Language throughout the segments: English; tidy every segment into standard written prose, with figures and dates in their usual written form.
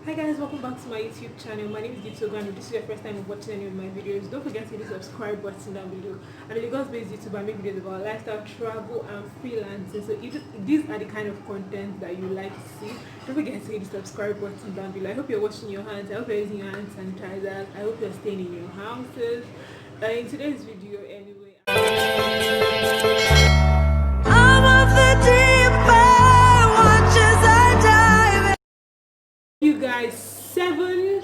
Hi guys, welcome back to my YouTube channel. My name is YouTube, and if this is your first time watching any of my videos, don't forget to hit the subscribe button down below. I'm a Lagos-based YouTuber. I make videos about lifestyle, travel, and freelancing. So if these are the kind of content that you like to see, don't forget to hit the subscribe button down below. I hope you're washing your hands. I hope you're using your hand sanitizer. I hope you're staying in your houses. In today's video, anyway. You guys, seven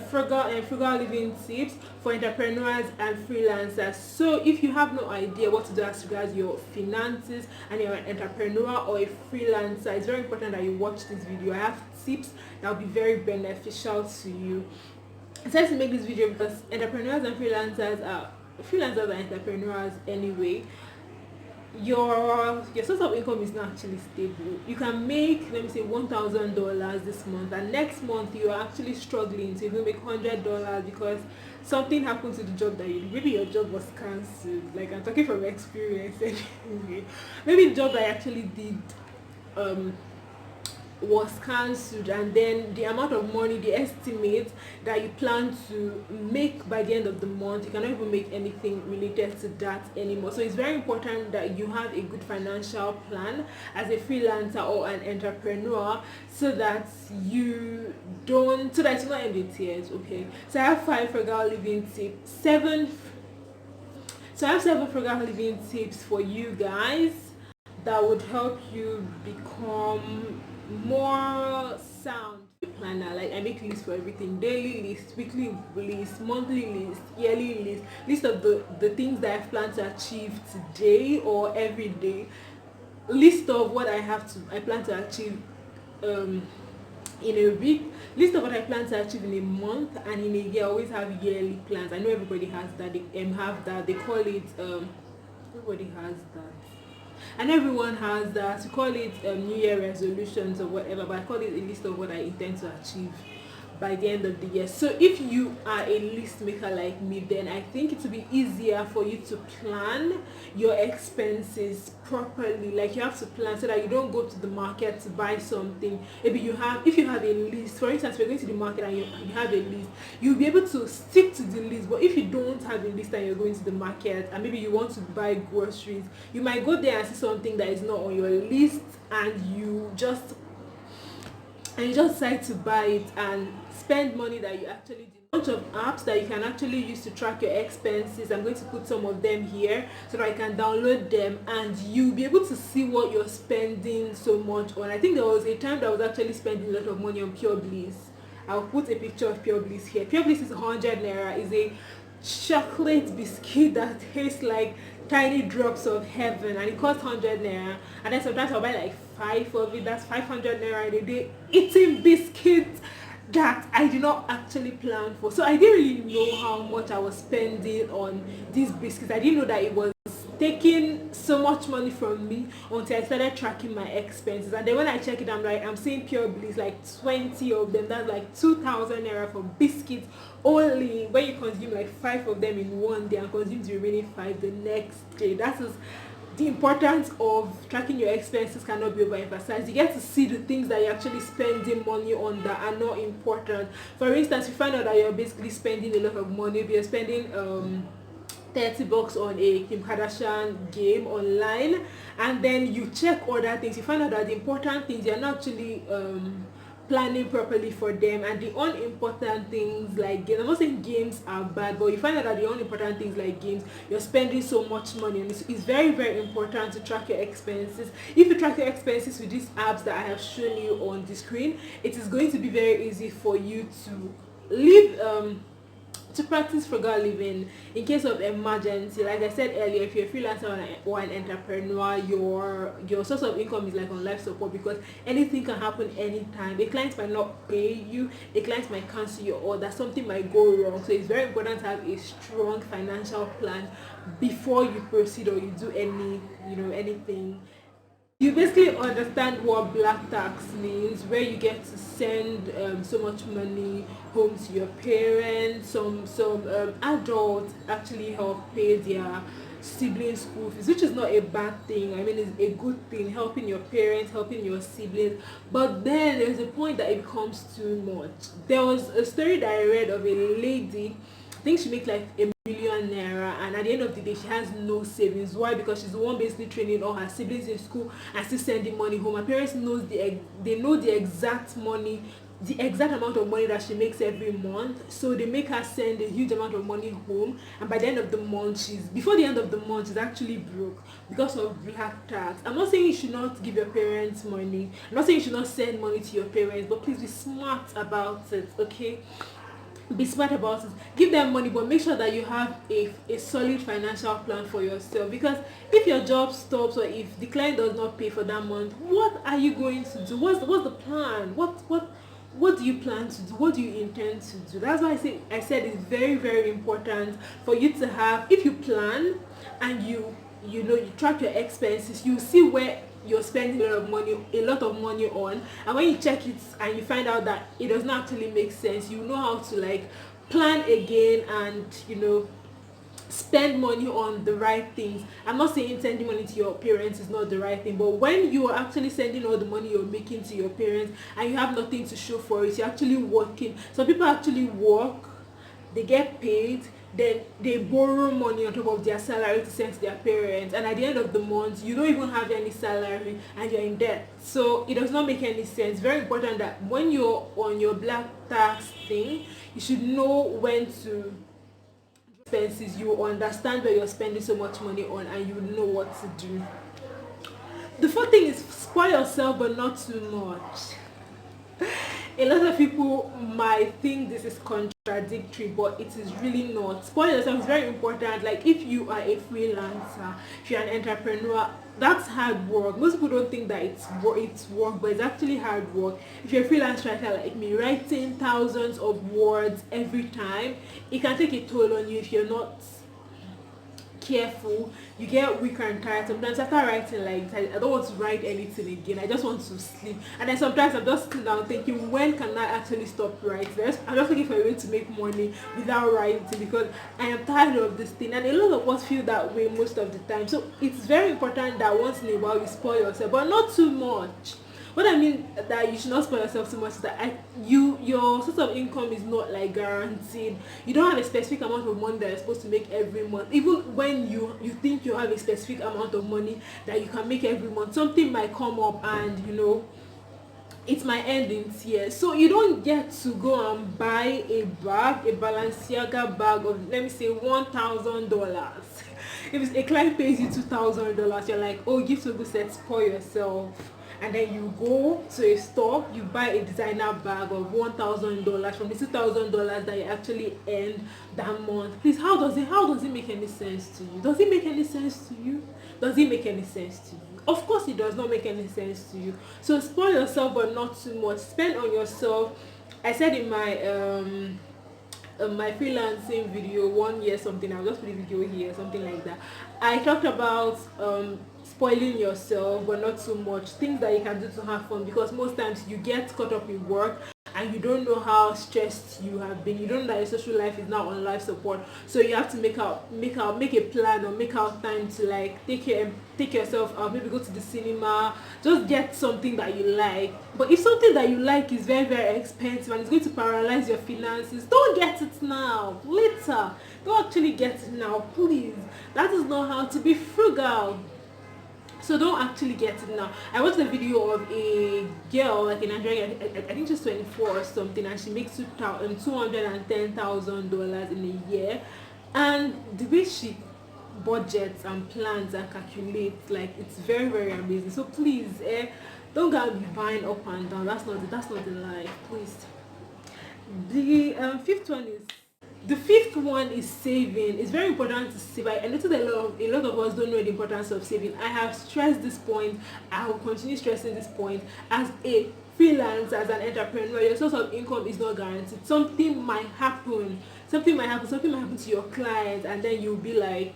frugal living tips for entrepreneurs and freelancers. So if you have no idea what to do as regards your finances and you're an entrepreneur or a freelancer, it's very important that you watch this video. I have tips that will be very beneficial to you. I decided to make this video because entrepreneurs and freelancers are entrepreneurs anyway. Your source of income is not actually stable. You can make, let me say, $1,000 this month, and next month you are actually struggling to even make $100 because something happened to the job that maybe your job was cancelled. Like, I'm talking from experience anyway. Maybe the job that I actually did was cancelled, and then the amount of money, the estimate that you plan to make by the end of the month, you cannot even make anything related to that anymore. So it's very important that you have a good financial plan as a freelancer or an entrepreneur, so that you don't, so that you not end in tears. Okay, so I have five frugal living tips, seven frugal living tips for you guys that would help you become more sound planner. Like, I make lists for everything: daily list, weekly list, monthly list, yearly list of the things that I plan to achieve today or every day, list of what I plan to achieve in a week, list of what I plan to achieve in a month, and in a year. I always have yearly plans. I know everybody has that. They call it everybody has that, and everyone has that. We call it New Year resolutions or whatever, but I call it a list of what I intend to achieve by the end of the year. So if you are a list maker like me, then I think it will be easier for you to plan your expenses properly. Like, you have to plan so that you don't go to the market to buy something. Maybe if you have a list, for instance, we're going to the market and you have a list, you'll be able to stick to the list. But if you don't have a list and you're going to the market and maybe you want to buy groceries, you might go there and see something that is not on your list, and you just decide to buy it and spend money that you actually did. A bunch of apps that you can actually use to track your expenses. I'm going to put some of them here so that I can download them, and you'll be able to see what you're spending so much on. I think there was a time that I was actually spending a lot of money on Pure Bliss. I'll put a picture of Pure Bliss here. Pure Bliss is 100 naira. Is a chocolate biscuit that tastes like tiny drops of heaven, and it costs 100 naira. And then sometimes I'll buy like 5 of it. That's 500 naira in a day, eating biscuits that I did not actually plan for. So I didn't really know how much I was spending on these biscuits. I didn't know that it was taking so much money from me until I started tracking my expenses. And then when I check it, I'm seeing Pure Bliss, like 20 of them. That's like 2,000 naira for biscuits only, when you consume like 5 of them in one day and consume the remaining 5 the next day. That is the importance of tracking your expenses cannot be overemphasized. You get to see the things that you're actually spending money on that are not important. For instance, you find out that you're basically spending a lot of money. If you're spending $30 on a Kim Kardashian game online, and then you check other things, you find out that the important things you're not actually planning properly for them, and the unimportant things like games. I'm not saying games are bad, but you find out that the unimportant things like games, you're spending so much money, and it's very, very important to track your expenses. If you track your expenses with these apps that I have shown you on the screen, it is going to be very easy for you to live to practice frugal living in case of emergency. Like I said earlier, if you're a freelancer or an entrepreneur, your source of income is like on life support, because anything can happen anytime. A client might not pay you, a client might cancel your order, something might go wrong. So it's very important to have a strong financial plan before you proceed or you do anything. You basically understand what black tax means, where you get to send so much money home to your parents. Some adults actually help pay siblings school fees, which is not a bad thing. I mean, it's a good thing, helping your parents, helping your siblings. But then there's a point that it becomes too much. There was a story that I read of a lady. I think she makes like a million naira, and at the end of the day she has no savings. Why? Because she's the one basically training all her siblings in school and still sending money home. Her parents knows they know the exact money, the exact amount of money that she makes every month, so they make her send a huge amount of money home, and by the end of the month, before the end of the month she's actually broke because of black tax. I'm not saying you should not give your parents money, I'm not saying you should not send money to your parents, but please be smart about it, okay? Be smart about it. Give them money, but make sure that you have a solid financial plan for yourself, because if your job stops or if the client does not pay for that month, what are you going to do? What's the plan? What do you plan to do? What do you intend to do? That's why I said it's very, very important for you to have, if you plan and you know, you track your expenses, you see where you're spending a lot of money on, and when you check it and you find out that it does not actually make sense, you know how to like plan again and, you know, spend money on the right things. I'm not saying sending money to your parents is not the right thing, but when you are actually sending all the money you're making to your parents and you have nothing to show for it, you're actually working. Some people actually work, they get paid, then they borrow money on top of their salary to send to their parents, and at the end of the month you don't even have any salary and you're in debt. So it does not make any sense. Very important that when you're on your black tax thing, you should know when to expenses, you understand where you're spending so much money on, and you know what to do. The fourth thing is spoil yourself, but not too much. A lot of people might think this is contradictory, but it is really not. Spoil yourself is very important. Like if you are a freelancer, if you're an entrepreneur, that's hard work. Most people don't think that it's work, but it's actually hard work. If you're a freelance writer like me, writing thousands of words every time, it can take a toll on you if you're not careful. You get weak and tired sometimes after writing. Like I don't want to write anything again, I just want to sleep. And then sometimes I'm just sitting down thinking, when can I actually stop writing? I'm just looking for a way to make money without writing, because I am tired of this thing, and a lot of us feel that way most of the time. So it's very important that once in a while you spoil yourself, but not too much. What I mean that you should not spoil yourself so much is that your source of income is not like guaranteed. You don't have a specific amount of money that you're supposed to make every month. Even when you think you have a specific amount of money that you can make every month, something might come up and, you know, it might end in tears. So you don't get to go and buy a Balenciaga bag of, let me say, $1,000. If it's a client pays you $2,000, you're like, oh, give to a good set, spoil yourself. And then you go to a store, you buy a designer bag of $1,000 from the $2,000 that you actually earned that month. Please, how does it make any sense to you? Does it make any sense to you? Does it make any sense to you? Of course it does not make any sense to you. So spoil yourself, but not too much. Spend on yourself. I said in my freelancing video 1 year something, I'll just put a video here, something like that, I talked about spoiling yourself but not too much, things that you can do to have fun, because most times you get caught up in work and you don't know how stressed you have been. You don't know that your social life is now on life support, so you have to make a plan or make out time to like take yourself out, maybe go to the cinema, just get something that you like. But if something that you like is very, very expensive and it's going to paralyze your finances, don't get it now, later. Don't actually get it now, please. That is not how to be frugal. So don't actually get it now. I watched a video of a girl, like in Nigeria, I think she's 24 or something, and she makes $210,000 in a year. And the way she budgets and plans and calculates, like, it's very, very amazing. So please, don't go and be buying up and down. That's not the life, please. The fifth one is saving. It's very important to save. I noticed a lot of us don't know the importance of saving. I have stressed this point. I will continue stressing this point. As a freelancer, as an entrepreneur, your source of income is not guaranteed. Something might happen to your client, and then you'll be like,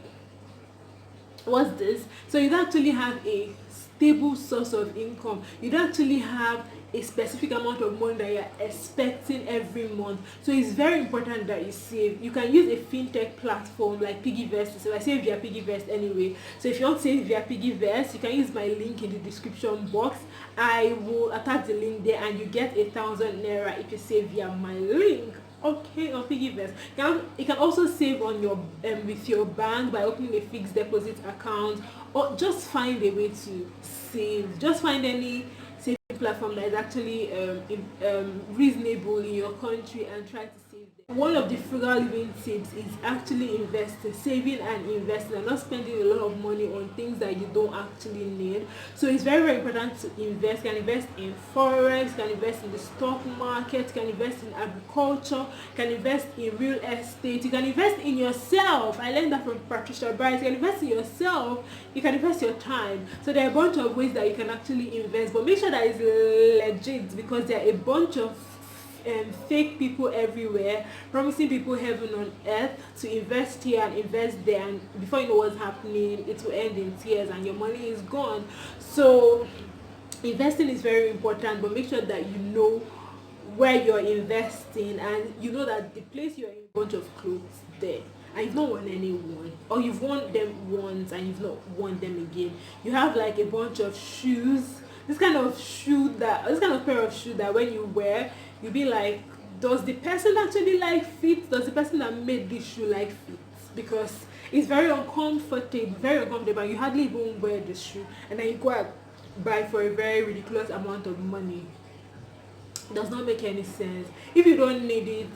what's this? So you don't actually have a stable source of income. You don't actually have a specific amount of money that you're expecting every month. So it's very important that you save. You can use a fintech platform like Piggyvest. So I save via Piggyvest anyway. So if you want to save via Piggyvest, you can use my link in the description box. I will attach the link there, and you get 1,000 naira if you save via my link. Okay, on Piggyvest. You can also save on your with your bank by opening a fixed deposit account, or just find a way to save. Just find any saving platform that is actually reasonable in your country and try to save them. One of the frugal living tips is actually investing, saving and investing, and not spending a lot of money on things that you don't actually need. So it's very, very important to invest. You can invest in forex, you can invest in the stock market, you can invest in agriculture, you can invest in real estate, you can invest in yourself. I learned that from Patricia Bright. You can invest in yourself, you can invest your time. So there are a bunch of ways that you can actually invest, but make sure that it's legit, because there are a bunch of fake people everywhere promising people heaven on earth to invest here and invest there, and before you know what's happening, it will end in tears and your money is gone. So investing is very important, but make sure that you know where you're investing, and you know that the place you're in a bunch of clothes there, and you've not worn anyone, or you've worn them once and you've not worn them again. You have like a bunch of shoes, this kind of pair of shoe that when you wear, you'll be like, does the person actually like fit? Does the person that made this shoe like fit? Because it's very uncomfortable. You hardly even wear the shoe, and then you go and buy for a very ridiculous amount of money. It does not make any sense. If you don't need it,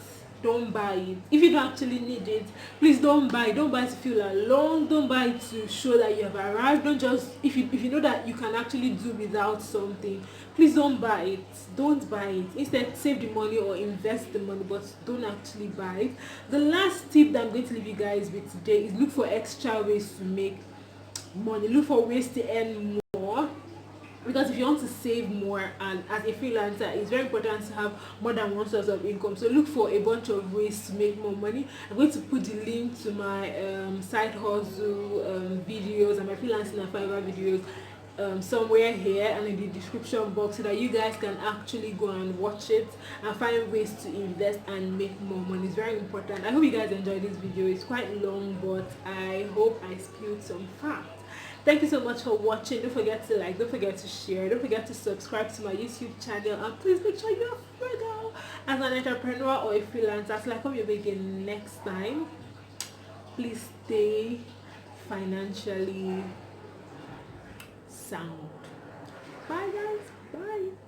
don't buy it. If you don't actually need it, please don't buy. Don't buy to feel alone. Don't buy to show that you have arrived. Don't just, if you know that you can actually do without something, please don't buy it. Don't buy it. Instead, save the money or invest the money, but don't actually buy it. The last tip that I'm going to leave you guys with today is look for extra ways to make money. Look for ways to earn more, because if you want to save more, and as a freelancer, it's very important to have more than one source of income. So look for a bunch of ways to make more money. I'm going to put the link to my side hustle videos and my freelancing and Fiverr videos somewhere here and in the description box, so that you guys can actually go and watch it and find ways to invest and make more money. It's very important. I hope you guys enjoyed this video. It's quite long, but I hope I spilled some facts. Thank you so much for watching. Don't forget to like, don't forget to share, don't forget to subscribe to my YouTube channel, and please make sure you're frugal as an entrepreneur or a freelancer. So I hope you'll begin next time. Please stay financially sound. Bye guys. Bye.